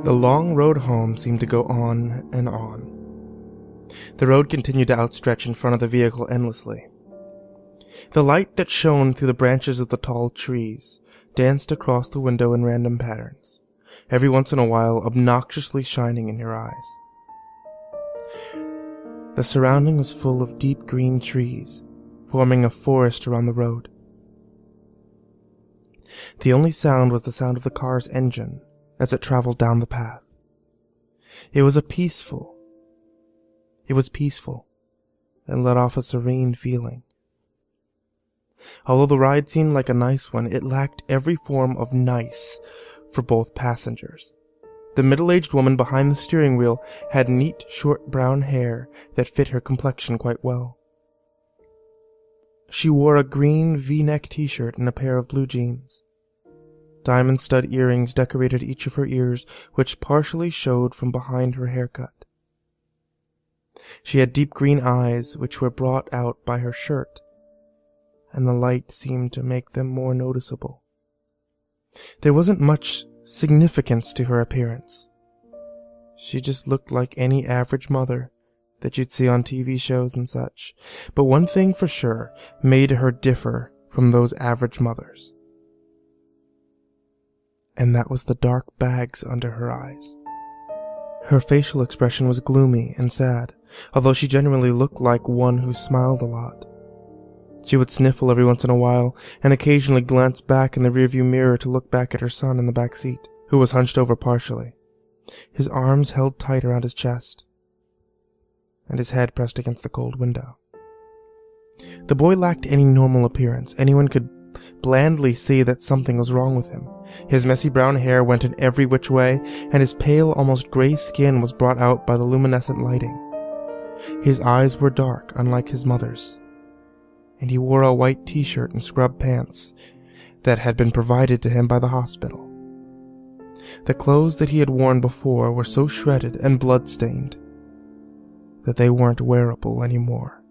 The long road home seemed to go on and on. The road continued to outstretch in front of the vehicle endlessly. The light that shone through the branches of the tall trees danced across the window in random patterns, every once in a while obnoxiously shining in your eyes. The surrounding was full of deep green trees, forming a forest around the road. The only sound was the sound of the car's engine as it traveled down the path. It was peaceful, and let off a serene feeling. Although the ride seemed like a nice one, it lacked every form of nice for both passengers. The middle-aged woman behind the steering wheel had neat, short brown hair that fit her complexion quite well. She wore a green V-neck t-shirt and a pair of blue jeans. Diamond stud earrings decorated each of her ears, which partially showed from behind her haircut. She had deep green eyes, which were brought out by her shirt, and the light seemed to make them more noticeable. There wasn't much significance to her appearance. She just looked like any average mother that you'd see on TV shows and such. But one thing for sure made her differ from those average mothers. And that was the dark bags under her eyes. Her facial expression was gloomy and sad, although she generally looked like one who smiled a lot. She would sniffle every once in a while, and occasionally glance back in the rearview mirror to look back at her son in the back seat, who was hunched over partially, his arms held tight around his chest, and his head pressed against the cold window. The boy lacked any normal appearance. Anyone could blandly see that something was wrong with him. His messy brown hair went in every which way, and his pale, almost gray skin was brought out by the luminescent lighting. His eyes were dark, unlike his mother's, and he wore a white t-shirt and scrub pants that had been provided to him by the hospital. The clothes that he had worn before were so shredded and blood-stained that they weren't wearable anymore.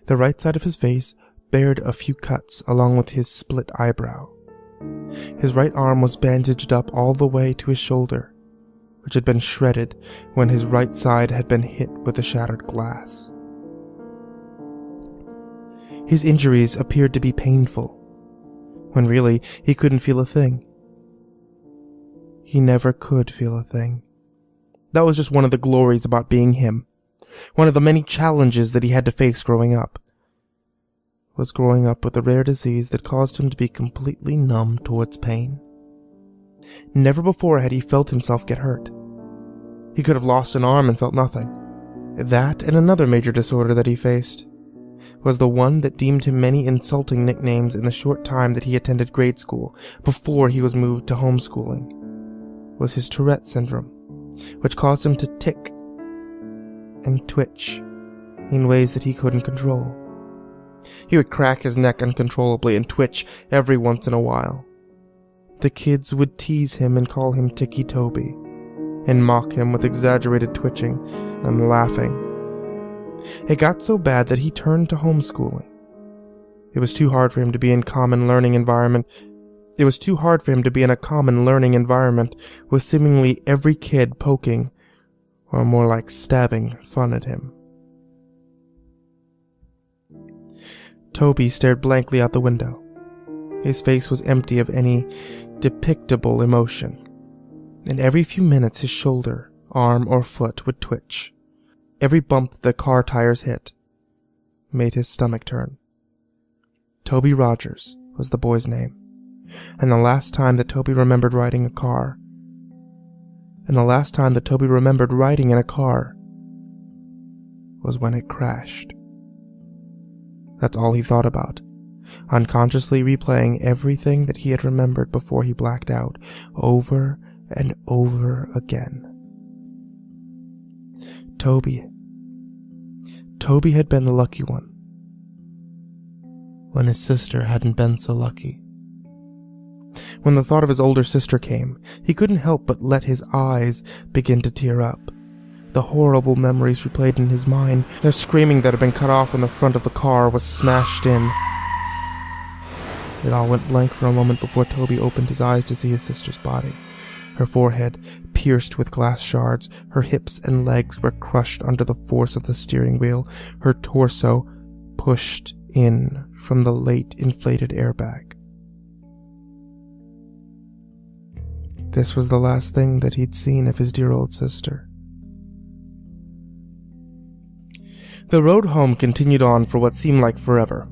The right side of his face bared a few cuts along with his split eyebrow. His right arm was bandaged up all the way to his shoulder, which had been shredded when his right side had been hit with the shattered glass. His injuries appeared to be painful, when really he couldn't feel a thing. He never could feel a thing. That was just one of the glories about being him. One of the many challenges that he had to face growing up was growing up with a rare disease that caused him to be completely numb towards pain. Never before had he felt himself get hurt. He could have lost an arm and felt nothing. That and another major disorder that he faced was the one that deemed him many insulting nicknames in the short time that he attended grade school before he was moved to homeschooling, was his Tourette syndrome, which caused him to tick and twitch in ways that he couldn't control. He would crack his neck uncontrollably and twitch every once in a while. The kids would tease him and call him Ticci Toby, and mock him with exaggerated twitching and laughing. It got so bad that he turned to homeschooling. It was too hard for him to be in a common learning environment with seemingly every kid poking, or more like stabbing, fun at him. Toby stared blankly out the window. His face was empty of any depictable emotion, and every few minutes his shoulder, arm, or foot would twitch. Every bump that the car tires hit made his stomach turn. Toby Rogers was the boy's name, and the last time that Toby remembered riding in a car was when it crashed. That's all he thought about, unconsciously replaying everything that he had remembered before he blacked out, over and over again. Toby had been the lucky one, when his sister hadn't been so lucky. When the thought of his older sister came, he couldn't help but let his eyes begin to tear up. The horrible memories replayed in his mind. Their screaming that had been cut off when the front of the car was smashed in. It all went blank for a moment before Toby opened his eyes to see his sister's body. Her forehead pierced with glass shards, her hips and legs were crushed under the force of the steering wheel, her torso pushed in from the late inflated airbag. This was the last thing that he'd seen of his dear old sister. The road home continued on for what seemed like forever.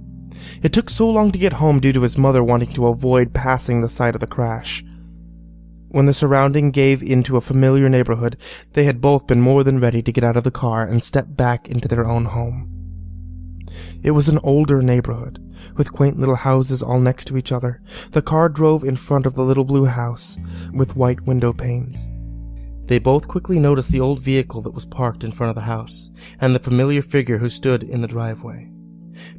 It took so long to get home due to his mother wanting to avoid passing the site of the crash. When the surrounding gave into a familiar neighborhood, they had both been more than ready to get out of the car and step back into their own home. It was an older neighborhood, with quaint little houses all next to each other. The car drove in front of the little blue house, with white window panes. They both quickly noticed the old vehicle that was parked in front of the house, and the familiar figure who stood in the driveway.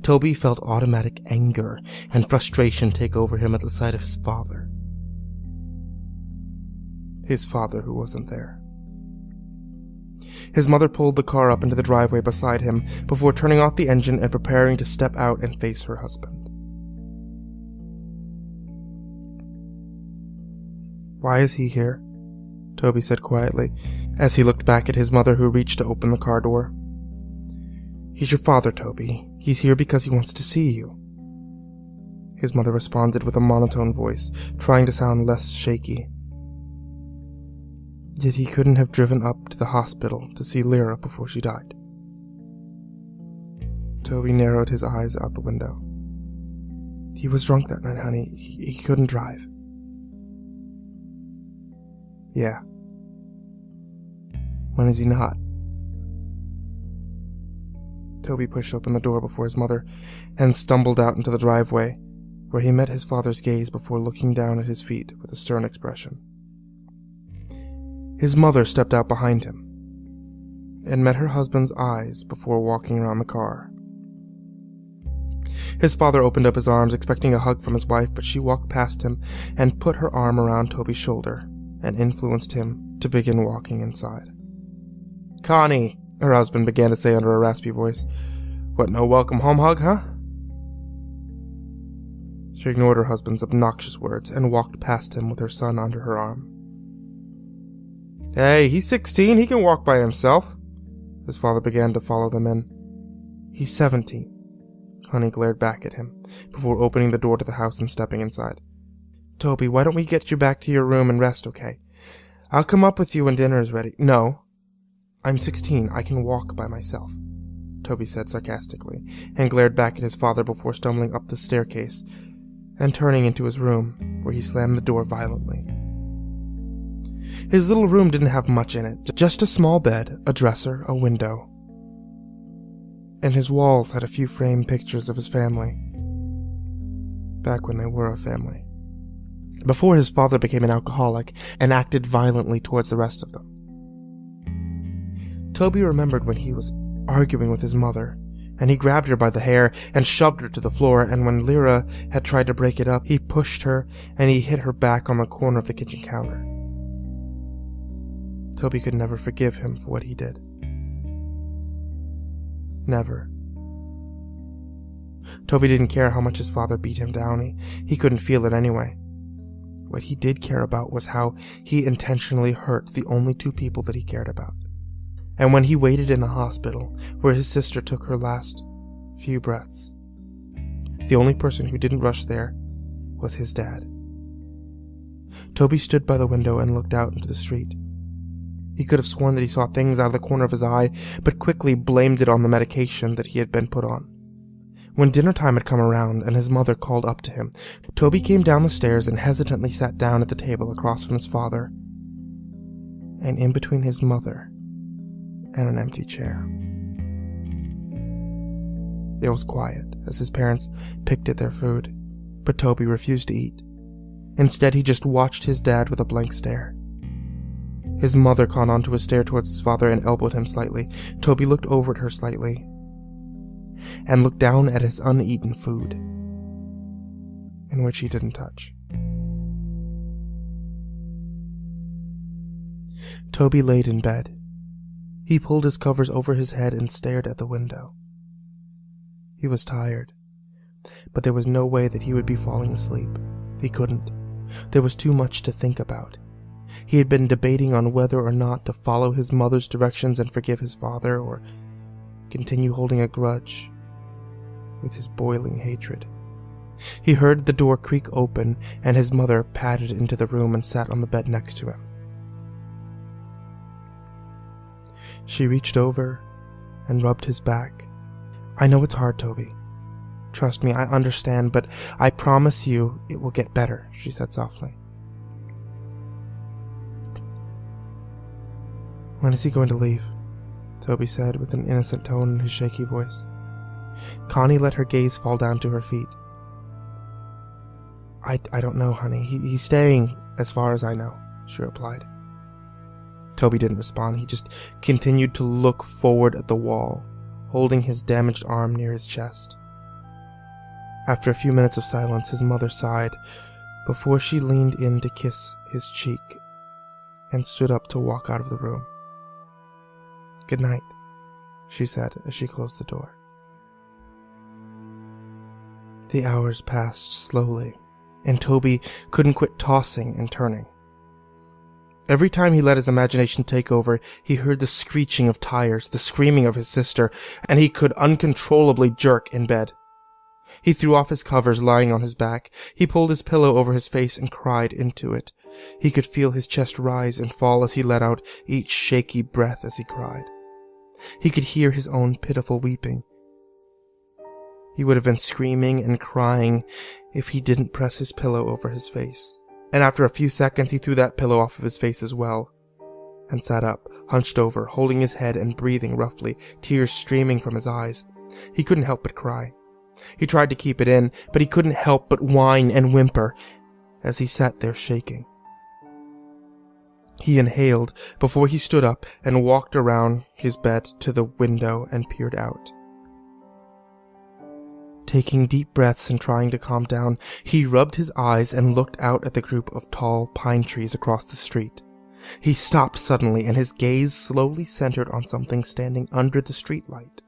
Toby felt automatic anger and frustration take over him at the sight of his father. His father who wasn't there. His mother pulled the car up into the driveway beside him before turning off the engine and preparing to step out and face her husband. "Why is he here?" Toby said quietly, as he looked back at his mother who reached to open the car door. "He's your father, Toby. He's here because he wants to see you." His mother responded with a monotone voice, trying to sound less shaky. "Yet he couldn't have driven up to the hospital to see Lyra before she died." Toby narrowed his eyes out the window. "He was drunk that night, honey. He couldn't drive." "Yeah. When is he not?" Toby pushed open the door before his mother and stumbled out into the driveway, where he met his father's gaze before looking down at his feet with a stern expression. His mother stepped out behind him and met her husband's eyes before walking around the car. His father opened up his arms, expecting a hug from his wife, but she walked past him and put her arm around Toby's shoulder and influenced him to begin walking inside. "Connie," her husband began to say under a raspy voice. "What, no welcome home hug, huh?" She ignored her husband's obnoxious words and walked past him with her son under her arm. "Hey, he's 16, he can walk by himself." His father began to follow them in. "He's 17. Connie glared back at him, before opening the door to the house and stepping inside. "Toby, why don't we get you back to your room and rest, okay? I'll come up with you when dinner is ready." "No. I'm 16, I can walk by myself," Toby said sarcastically, and glared back at his father before stumbling up the staircase and turning into his room, where he slammed the door violently. His little room didn't have much in it, just a small bed, a dresser, a window. And his walls had a few framed pictures of his family, back when they were a family, before his father became an alcoholic and acted violently towards the rest of them. Toby remembered when he was arguing with his mother, and he grabbed her by the hair and shoved her to the floor, and when Lyra had tried to break it up, he pushed her and he hit her back on the corner of the kitchen counter. Toby could never forgive him for what he did. Never. Toby didn't care how much his father beat him down. He couldn't feel it anyway. What he did care about was how he intentionally hurt the only two people that he cared about. And when he waited in the hospital, where his sister took her last few breaths, the only person who didn't rush there was his dad. Toby stood by the window and looked out into the street. He could have sworn that he saw things out of the corner of his eye, but quickly blamed it on the medication that he had been put on. When dinner time had come around and his mother called up to him, Toby came down the stairs and hesitantly sat down at the table across from his father, and in between his mother and an empty chair. It was quiet as his parents picked at their food, but Toby refused to eat. Instead, he just watched his dad with a blank stare. His mother caught onto his stare towards his father and elbowed him slightly. Toby looked over at her slightly and looked down at his uneaten food, in which he didn't touch. Toby laid in bed. He pulled his covers over his head and stared at the window. He was tired, but there was no way that he would be falling asleep. He couldn't. There was too much to think about. He had been debating on whether or not to follow his mother's directions and forgive his father, or continue holding a grudge with his boiling hatred. He heard the door creak open, and his mother padded into the room and sat on the bed next to him. She reached over and rubbed his back. "I know it's hard, Toby. Trust me, I understand, but I promise you it will get better," she said softly. "When is he going to leave?" Toby said with an innocent tone in his shaky voice. Connie let her gaze fall down to her feet. I don't know, honey. He's staying as far as I know," she replied. Toby didn't respond. He just continued to look forward at the wall, holding his damaged arm near his chest. After a few minutes of silence, his mother sighed before she leaned in to kiss his cheek and stood up to walk out of the room. "Good night," she said as she closed the door. The hours passed slowly, and Toby couldn't quit tossing and turning. Every time he let his imagination take over, he heard the screeching of tires, the screaming of his sister, and he could uncontrollably jerk in bed. He threw off his covers lying on his back. He pulled his pillow over his face and cried into it. He could feel his chest rise and fall as he let out each shaky breath as he cried. He could hear his own pitiful weeping. He would have been screaming and crying if he didn't press his pillow over his face. And after a few seconds, he threw that pillow off of his face as well, and sat up, hunched over, holding his head and breathing roughly, tears streaming from his eyes. He couldn't help but cry. He tried to keep it in, but he couldn't help but whine and whimper as he sat there shaking. He inhaled before he stood up and walked around his bed to the window and peered out. Taking deep breaths and trying to calm down, he rubbed his eyes and looked out at the group of tall pine trees across the street. He stopped suddenly, and his gaze slowly centered on something standing under the streetlight.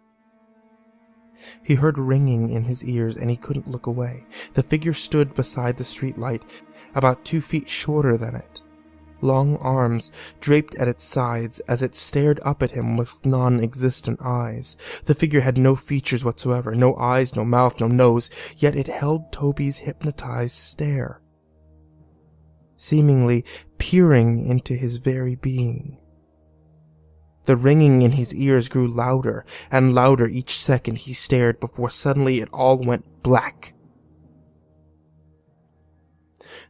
He heard ringing in his ears, and he couldn't look away. The figure stood beside the streetlight, about 2 feet shorter than it. Long arms draped at its sides as it stared up at him with non-existent eyes. The figure had no features whatsoever, no eyes, no mouth, no nose, yet it held Toby's hypnotized stare, seemingly peering into his very being. The ringing in his ears grew louder and louder each second he stared before suddenly it all went black.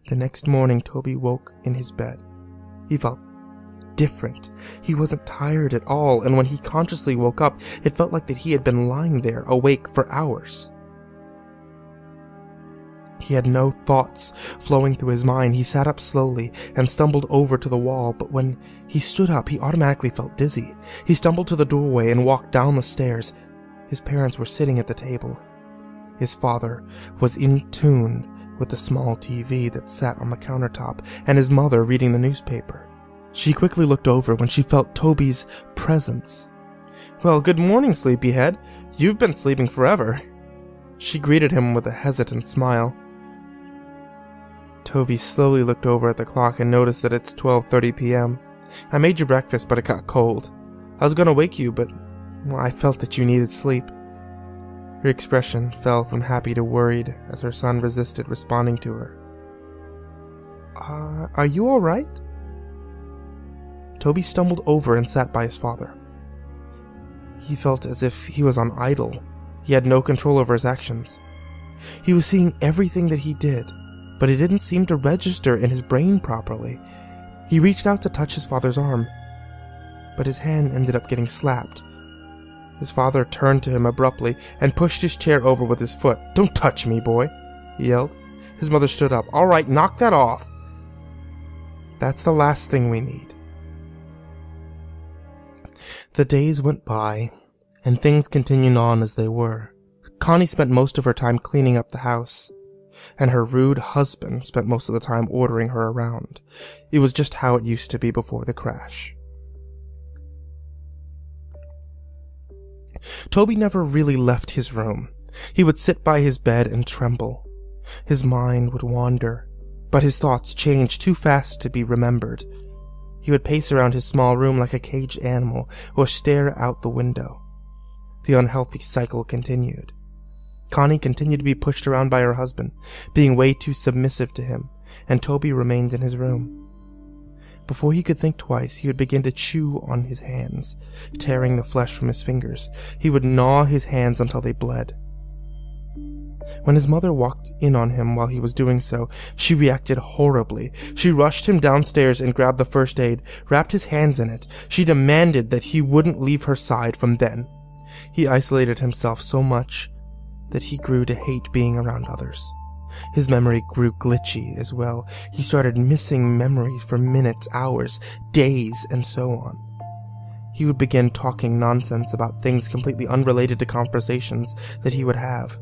The next morning, Toby woke in his bed. He felt different. He wasn't tired at all, and when he consciously woke up, it felt like that he had been lying there, awake for hours. He had no thoughts flowing through his mind. He sat up slowly and stumbled over to the wall, but when he stood up, he automatically felt dizzy. He stumbled to the doorway and walked down the stairs. His parents were sitting at the table. His father was in tune with the small TV that sat on the countertop, and his mother reading the newspaper. She quickly looked over when she felt Toby's presence. "Well, good morning, sleepyhead. You've been sleeping forever." She greeted him with a hesitant smile. Toby slowly looked over at the clock and noticed that it's 12:30 p.m. "I made you breakfast, but it got cold. I was going to wake you, but I felt that you needed sleep." Her expression fell from happy to worried as her son resisted responding to her. Are you all right?" Toby stumbled over and sat by his father. He felt as if he was on idle. He had no control over his actions. He was seeing everything that he did, but it didn't seem to register in his brain properly. He reached out to touch his father's arm, but his hand ended up getting slapped. His father turned to him abruptly and pushed his chair over with his foot. "Don't touch me, boy," he yelled. His mother stood up. "All right, knock that off. That's the last thing we need." The days went by, and things continued on as they were. Connie spent most of her time cleaning up the house. and her rude husband spent most of the time ordering her around. It was just how it used to be before the crash. Toby never really left his room. He would sit by his bed and tremble. His mind would wander, but his thoughts changed too fast to be remembered. He would pace around his small room like a caged animal or stare out the window. The unhealthy cycle continued. Connie continued to be pushed around by her husband, being way too submissive to him, and Toby remained in his room. Before he could think twice, he would begin to chew on his hands, tearing the flesh from his fingers. He would gnaw his hands until they bled. When his mother walked in on him while he was doing so, she reacted horribly. She rushed him downstairs and grabbed the first aid, wrapped his hands in it. She demanded that he wouldn't leave her side from then. He isolated himself so much that he grew to hate being around others. His memory grew glitchy as well. He started missing memories for minutes, hours, days, and so on. He would begin talking nonsense about things completely unrelated to conversations that he would have.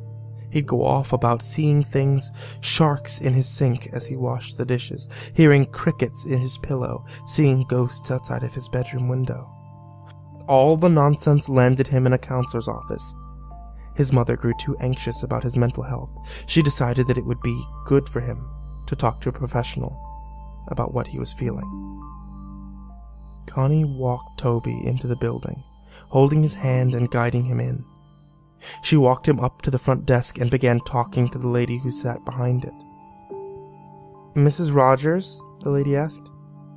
He'd go off about seeing things, sharks in his sink as he washed the dishes, hearing crickets in his pillow, seeing ghosts outside of his bedroom window. All the nonsense landed him in a counselor's office. His mother grew too anxious about his mental health. She decided that it would be good for him to talk to a professional about what he was feeling. Connie walked Toby into the building, holding his hand and guiding him in. She walked him up to the front desk and began talking to the lady who sat behind it. "Mrs. Rogers?" the lady asked.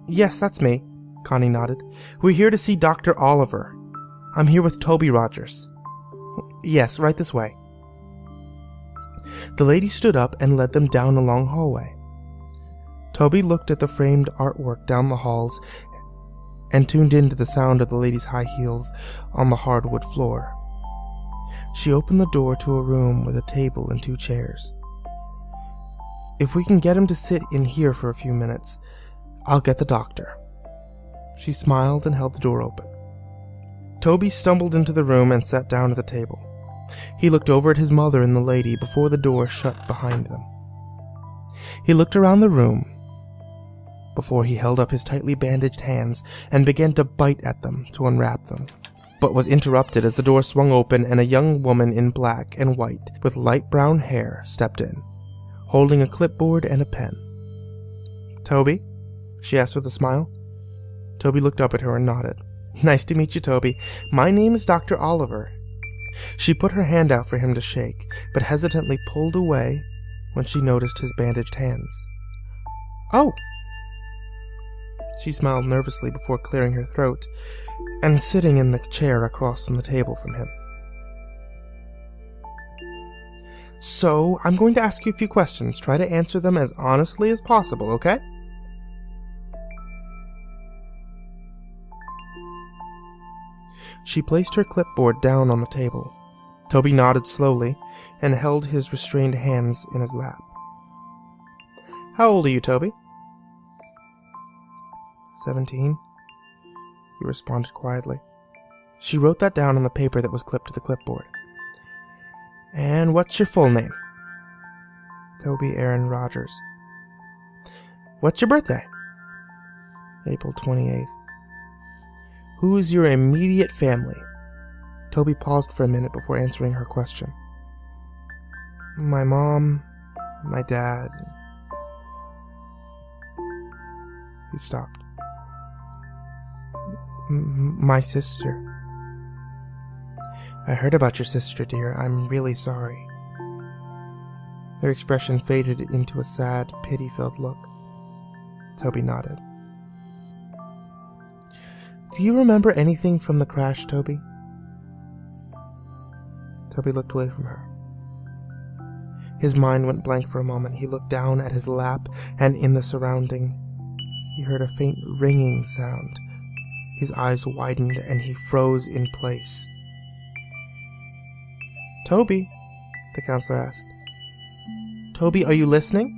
"Yes, that's me," Connie nodded. "We're here to see Dr. Oliver. I'm here with Toby Rogers." "Yes, right this way." The lady stood up and led them down a long hallway. Toby looked at the framed artwork down the halls and tuned in to the sound of the lady's high heels on the hardwood floor. She opened the door to a room with a table and 2 chairs. "If we can get him to sit in here for a few minutes, I'll get the doctor." She smiled and held the door open. Toby stumbled into the room and sat down at the table. He looked over at his mother and the lady before the door shut behind them. He looked around the room before he held up his tightly bandaged hands and began to bite at them to unwrap them, but was interrupted as the door swung open and a young woman in black and white with light brown hair stepped in, holding a clipboard and a pen. "Toby?" she asked with a smile. Toby looked up at her and nodded. "Nice to meet you, Toby. My name is Dr. Oliver." She put her hand out for him to shake, but hesitantly pulled away when she noticed his bandaged hands. "Oh!" She smiled nervously before clearing her throat and sitting in the chair across from the table from him. "So, I'm going to ask you a few questions. Try to answer them as honestly as possible, okay?" She placed her clipboard down on the table. Toby nodded slowly and held his restrained hands in his lap. "How old are you, Toby?" 17, he responded quietly. She wrote that down on the paper that was clipped to the clipboard. "And what's your full name?" "Toby Aaron Rogers." "What's your birthday?" "April 28th. "Who is your immediate family?" Toby paused for a minute before answering her question. "My mom, my dad." He stopped. "My sister." "I heard about your sister, dear. I'm really sorry." Her expression faded into a sad, pity-filled look. Toby nodded. "Do you remember anything from the crash, Toby?" Toby looked away from her. His mind went blank for a moment. He looked down at his lap, and in the surrounding, he heard a faint ringing sound. His eyes widened, and he froze in place. "Toby?" the counselor asked. "Toby, are you listening?"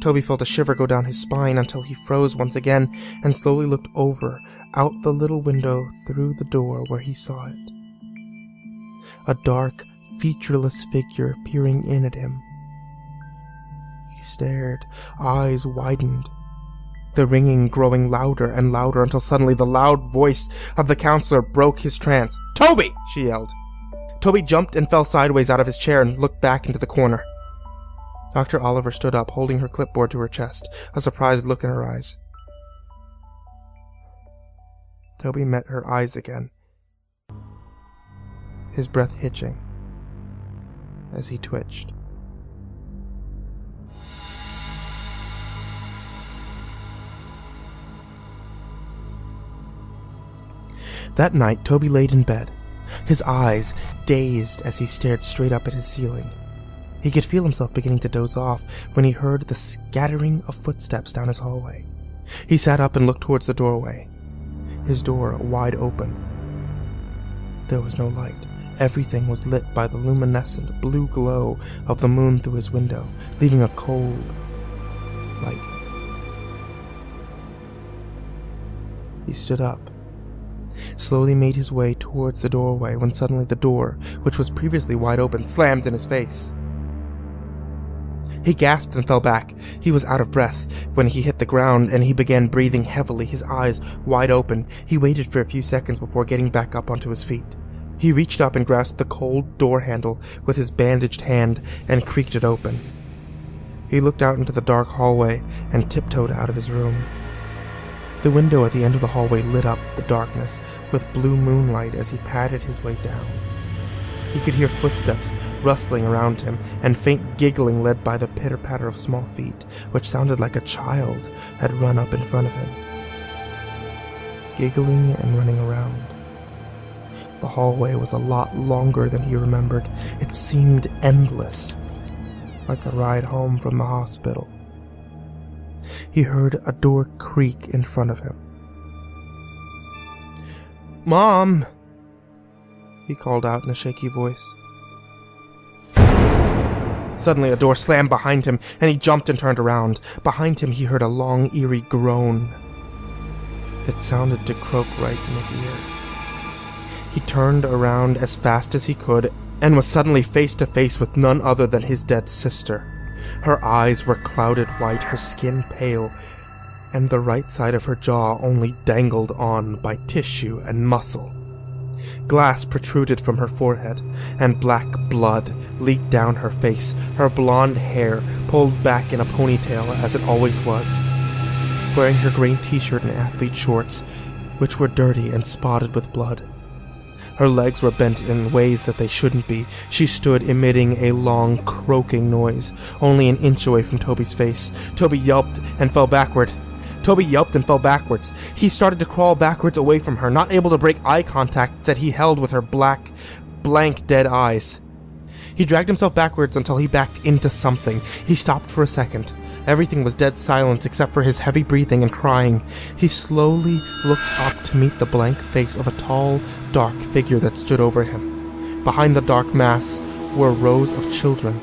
Toby felt a shiver go down his spine until he froze once again and slowly looked over, out the little window through the door where he saw it. A dark, featureless figure peering in at him. He stared, eyes widened, the ringing growing louder and louder until suddenly the loud voice of the counselor broke his trance. "Toby!" she yelled. Toby jumped and fell sideways out of his chair and looked back into the corner. Dr. Oliver stood up, holding her clipboard to her chest, a surprised look in her eyes. Toby met her eyes again, his breath hitching as he twitched. That night, Toby laid in bed, his eyes dazed as he stared straight up at his ceiling. He could feel himself beginning to doze off when he heard the scattering of footsteps down his hallway. He sat up and looked towards the doorway, his door wide open. There was no light. Everything was lit by the luminescent blue glow of the moon through his window, leaving a cold light. He stood up, slowly made his way towards the doorway when suddenly the door, which was previously wide open, slammed in his face. He gasped and fell back. He was out of breath when he hit the ground, and he began breathing heavily, his eyes wide open. He waited for a few seconds before getting back up onto his feet. He reached up and grasped the cold door handle with his bandaged hand and creaked it open. He looked out into the dark hallway and tiptoed out of his room. The window at the end of the hallway lit up the darkness with blue moonlight as he padded his way down. He could hear footsteps rustling around him and faint giggling led by the pitter-patter of small feet, which sounded like a child had run up in front of him, giggling and running around. The hallway was a lot longer than he remembered. It seemed endless, like a ride home from the hospital. He heard a door creak in front of him. "Mom!" he called out in a shaky voice. Suddenly a door slammed behind him, and he jumped and turned around. Behind him he heard a long, eerie groan that sounded to croak right in his ear. He turned around as fast as he could, and was suddenly face to face with none other than his dead sister. Her eyes were clouded white, her skin pale, and the right side of her jaw only dangled on by tissue and muscle. Glass protruded from her forehead, and black blood leaked down her face, her blonde hair pulled back in a ponytail as it always was. Wearing her green t-shirt and athlete shorts, which were dirty and spotted with blood. Her legs were bent in ways that they shouldn't be. She stood emitting a long, croaking noise, only an inch away from Toby's face. Toby yelped and fell backward. He started to crawl backwards away from her, not able to break eye contact that he held with her black, blank, dead eyes. He dragged himself backwards until he backed into something. He stopped for a second. Everything was dead silence except for his heavy breathing and crying. He slowly looked up to meet the blank face of a tall, dark figure that stood over him. Behind the dark mass were rows of children,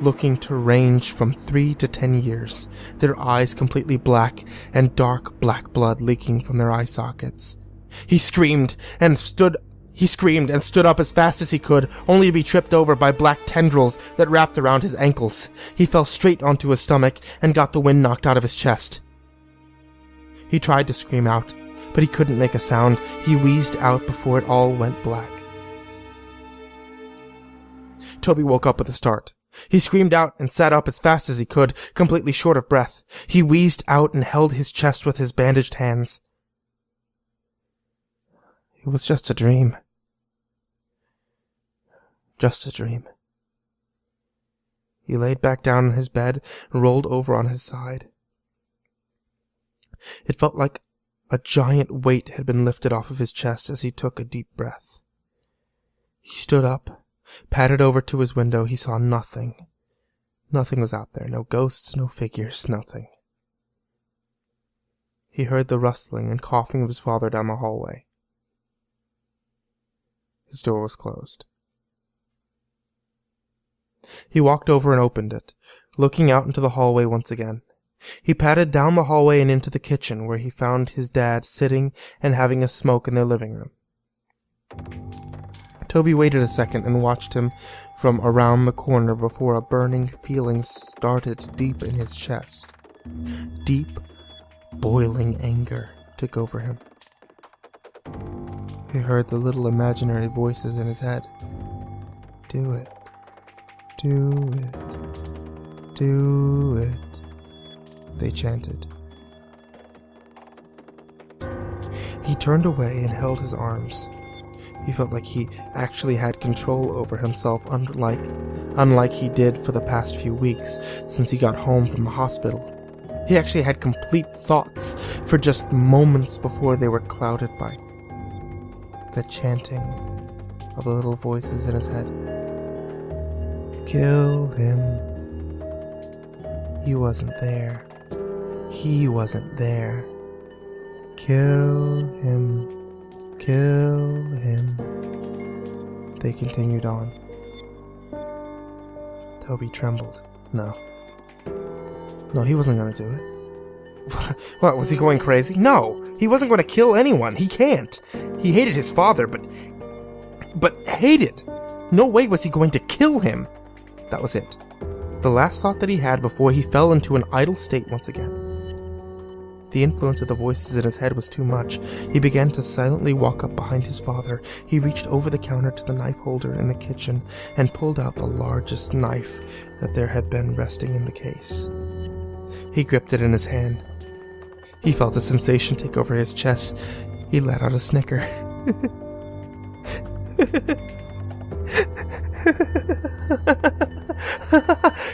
looking to range from 3 to 10 years, their eyes completely black and dark black blood leaking from their eye sockets. He screamed and stood up as fast as he could, only to be tripped over by black tendrils that wrapped around his ankles. He fell straight onto his stomach and got the wind knocked out of his chest. He tried to scream out, but he couldn't make a sound. He wheezed out before it all went black. Toby woke up with a start. He screamed out and sat up as fast as he could, completely short of breath. He wheezed out and held his chest with his bandaged hands. It was just a dream. Just a dream. He laid back down on his bed and rolled over on his side. It felt like a giant weight had been lifted off of his chest as he took a deep breath. He stood up, padded over to his window. He saw nothing. Nothing was out there. No ghosts, no figures, nothing. He heard the rustling and coughing of his father down the hallway. His door was closed. He walked over and opened it, looking out into the hallway once again. He padded down the hallway and into the kitchen, where he found his dad sitting and having a smoke in their living room. Toby waited a second and watched him from around the corner before a burning feeling started deep in his chest. Deep, boiling anger took over him. He heard the little imaginary voices in his head. Do it. Do it. Do it. They chanted. He turned away and held his arms. He felt like he actually had control over himself, unlike he did for the past few weeks since he got home from the hospital. He actually had complete thoughts for just moments before they were clouded by the chanting of the little voices in his head. Kill him. He wasn't there. He wasn't there. Kill him. Kill him. They continued on. Toby trembled. No, he wasn't going to do it. What, was he going crazy? No, he wasn't going to kill anyone. He can't. He hated his father, but hated. No way was he going to kill him. That was it. The last thought that he had before he fell into an idle state once again. The influence of the voices in his head was too much. He began to silently walk up behind his father. He reached over the counter to the knife holder in the kitchen and pulled out the largest knife that there had been resting in the case. He gripped it in his hand. He felt a sensation take over his chest. He let out a snicker.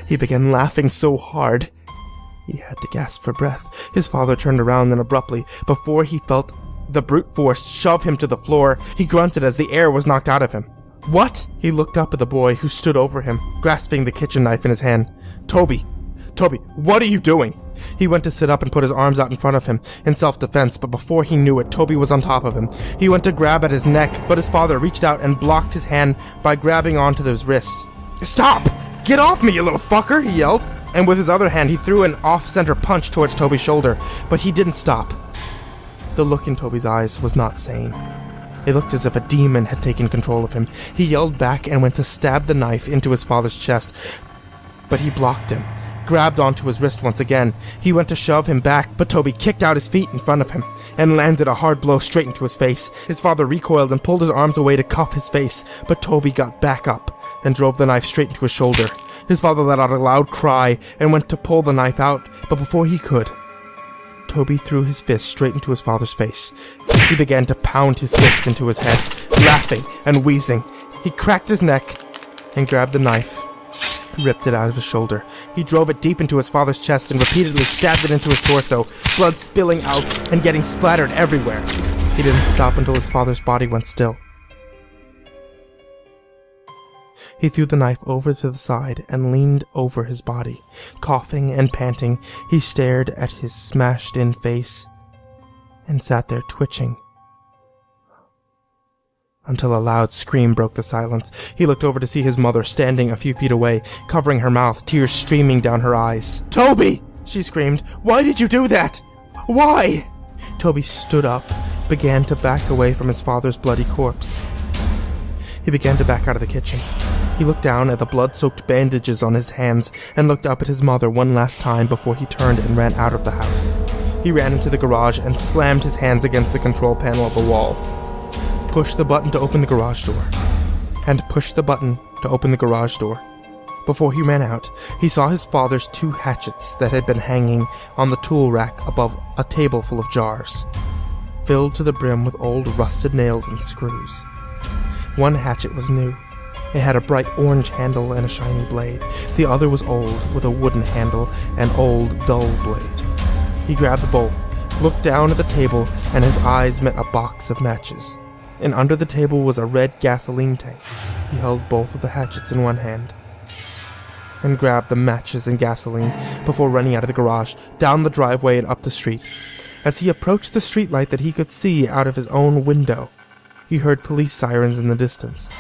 He began laughing so hard he had to gasp for breath. His father turned around and abruptly, before he felt the brute force shove him to the floor, he grunted as the air was knocked out of him. What? He looked up at the boy who stood over him, grasping the kitchen knife in his hand. Toby, what are you doing? He went to sit up and put his arms out in front of him in self-defense, but before he knew it, Toby was on top of him. He went to grab at his neck, but his father reached out and blocked his hand by grabbing onto his wrist. Stop! Get off me, you little fucker! He yelled. And with his other hand, he threw an off-center punch towards Toby's shoulder, but he didn't stop. The look in Toby's eyes was not sane. It looked as if a demon had taken control of him. He yelled back and went to stab the knife into his father's chest, but he blocked him, grabbed onto his wrist once again. He went to shove him back, but Toby kicked out his feet in front of him and landed a hard blow straight into his face. His father recoiled and pulled his arms away to cuff his face, but Toby got back up and drove the knife straight into his shoulder. His father let out a loud cry and went to pull the knife out, but before he could, Toby threw his fist straight into his father's face. He began to pound his fists into his head, laughing and wheezing. He cracked his neck and grabbed the knife, ripped it out of his shoulder. He drove it deep into his father's chest and repeatedly stabbed it into his torso, blood spilling out and getting splattered everywhere. He didn't stop until his father's body went still. He threw the knife over to the side and leaned over his body. Coughing and panting, he stared at his smashed-in face and sat there twitching until a loud scream broke the silence. He looked over to see his mother standing a few feet away, covering her mouth, tears streaming down her eyes. "Toby!" she screamed. "Why did you do that? Why?" Toby stood up, began to back away from his father's bloody corpse. He began to back out of the kitchen. He looked down at the blood-soaked bandages on his hands and looked up at his mother one last time before he turned and ran out of the house. He ran into the garage and slammed his hands against the control panel of the wall. Push the button to open the garage door. And push the button to open the garage door. Before he ran out, he saw his father's 2 hatchets that had been hanging on the tool rack above a table full of jars, filled to the brim with old rusted nails and screws. One hatchet was new. It had a bright orange handle and a shiny blade. The other was old, with a wooden handle and old, dull blade. He grabbed both, looked down at the table, and his eyes met a box of matches. And under the table was a red gasoline tank. He held both of the hatchets in one hand and grabbed the matches and gasoline before running out of the garage, down the driveway and up the street. As he approached the streetlight that he could see out of his own window, he heard police sirens in the distance.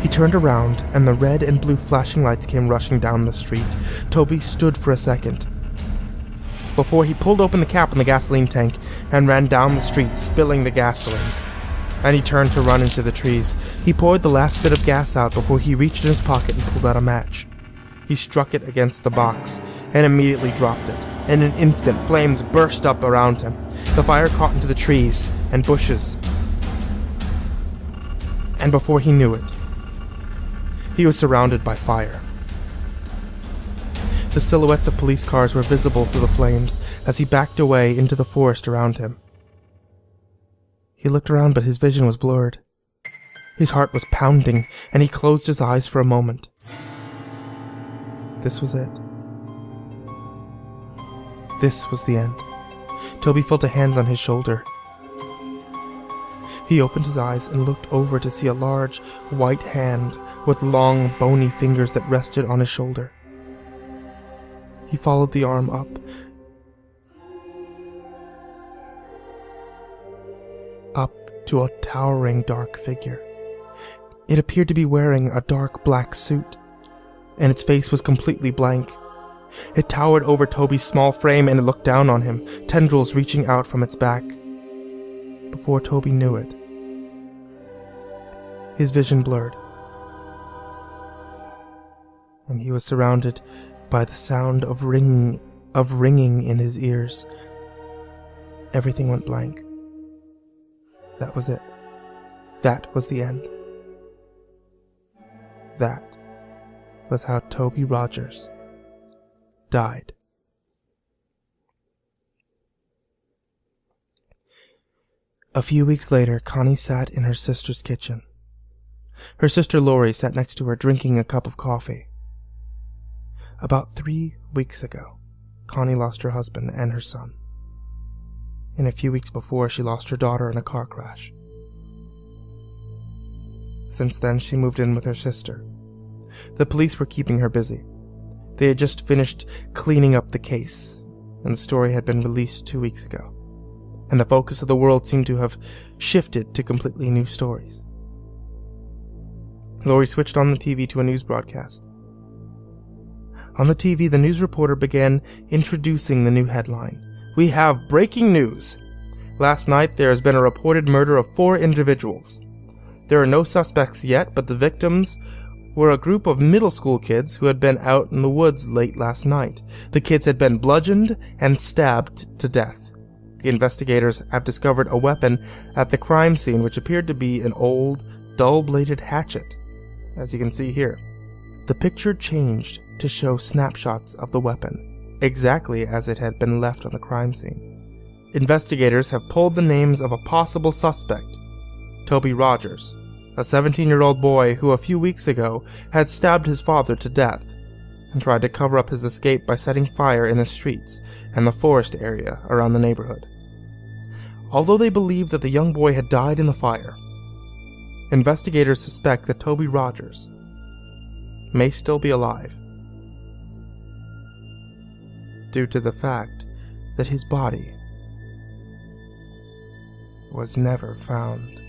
He turned around, and the red and blue flashing lights came rushing down the street. Toby stood for a second before he pulled open the cap on the gasoline tank and ran down the street, spilling the gasoline. and he turned to run into the trees. He poured the last bit of gas out before he reached in his pocket and pulled out a match. He struck it against the box and immediately dropped it. In an instant, flames burst up around him. The fire caught into the trees and bushes, and before he knew it, he was surrounded by fire. The silhouettes of police cars were visible through the flames as he backed away into the forest around him. He looked around, but his vision was blurred. His heart was pounding, and he closed his eyes for a moment. This was it. This was the end. Toby felt a hand on his shoulder. He opened his eyes and looked over to see a large, white hand with long, bony fingers that rested on his shoulder. He followed the arm up to a towering dark figure. It appeared to be wearing a dark black suit, and its face was completely blank. It towered over Toby's small frame and it looked down on him, tendrils reaching out from its back. Before Toby knew it, his vision blurred, and he was surrounded by the sound of ringing in his ears. Everything went blank. That was it. That was the end. That was how Toby Rogers died. A few weeks later, Connie sat in her sister's kitchen. Her sister Lori sat next to her drinking a cup of coffee. About 3 weeks ago, Connie lost her husband and her son. And a few weeks before, she lost her daughter in a car crash. Since then, she moved in with her sister. The police were keeping her busy. They had just finished cleaning up the case, and the story had been released 2 weeks ago. And the focus of the world seemed to have shifted to completely new stories. Lori switched on the TV to a news broadcast. On the TV, the news reporter began introducing the new headline. We have breaking news. Last night, there has been a reported murder of 4 individuals. There are no suspects yet, but the victims were a group of middle school kids who had been out in the woods late last night. The kids had been bludgeoned and stabbed to death. The investigators have discovered a weapon at the crime scene, which appeared to be an old, dull-bladed hatchet, as you can see here. The picture changed to show snapshots of the weapon, exactly as it had been left on the crime scene. Investigators have pulled the names of a possible suspect, Toby Rogers, a 17-year-old boy who a few weeks ago had stabbed his father to death and tried to cover up his escape by setting fire in the streets and the forest area around the neighborhood. Although they believe that the young boy had died in the fire, investigators suspect that Toby Rogers may still be alive, due to the fact that his body was never found.